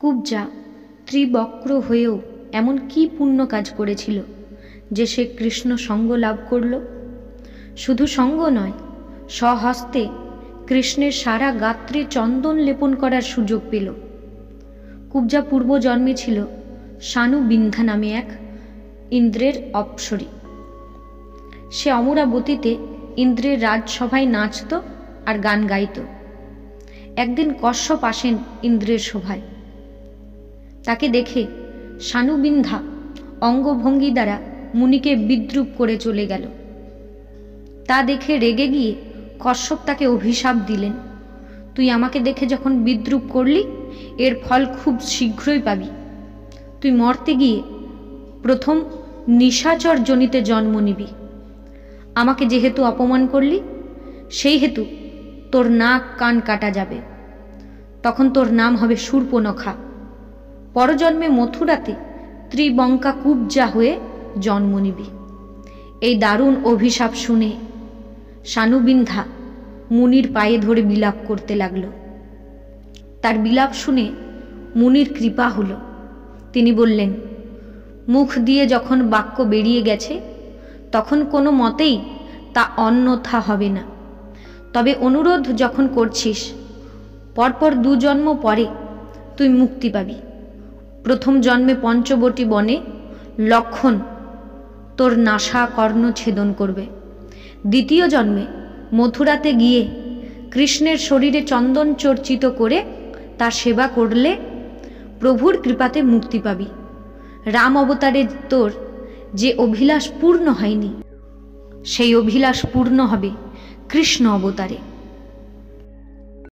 কুব্জা ত্রিবক্র হয়েও এমন কি পুণ্য কাজ করেছিল যে সে কৃষ্ণ সঙ্গ লাভ করল? শুধু সঙ্গ নয়, স্বহস্তে কৃষ্ণের সারা গাত্রে চন্দন লেপন করার সুযোগ পেল। কুব্জা পূর্বজন্মে ছিল শানুবিন্ধা নামে এক ইন্দ্রের অপ্সরী। সে অমরাবতীতে ইন্দ্রের রাজসভায় নাচত আর গান গাইত। একদিন কশ্যপ আসেন ইন্দ্রের সভায়। তাকে দেখে শানুবিন্ধা অঙ্গভঙ্গি দ্বারা মুনিকে বিদ্রূপ করে চলে গেল। তা দেখে রেগে গিয়ে কশ্যপ তাকে অভিশাপ দিলেন, তুই আমাকে দেখে যখন বিদ্রূপ করলি, এর ফল খুব শীঘ্রই পাবি। তুই মরতে গিয়ে প্রথম নিশাচর জনিতে জন্ম নিবি। আমাকে যেহেতু অপমান করলি, সেই হেতু তোর নাক কান কাটা যাবে। তখন তোর নাম হবে শূর্পণখা। পরজন্মে মথুরাতে ত্রিবঙ্কা কুব্জা হয়ে জন্ম নিবি। এই দারুণ অভিশাপ শুনে শানুবিন্ধা মুনির পায়ে ধরে বিলাপ করতে লাগল। তার বিলাপ শুনে মুনির কৃপা হল। তিনি বললেন, মুখ দিয়ে যখন বাক্য বেরিয়ে গেছে, তখন কোনো মতেই তা অন্যথা হবে না। তবে অনুরোধ যখন করছিস, পরপর 2 জন্ম পরে তুই মুক্তি পাবি। প্রথম জন্মে পঞ্চবটী বনে লক্ষণ তোর নাসা কর্ণ ছেদন করবে। দ্বিতীয় জন্মে মথুরাতে গিয়ে কৃষ্ণের শরীরে চন্দন চর্চিত করে তার সেবা করলে প্রভুর কৃপাতে মুক্তি পাবি। রাম অবতারে তোর যে অভিলাষ পূর্ণ হয়নি, সেই অভিলাষ পূর্ণ হবে কৃষ্ণ অবতারে।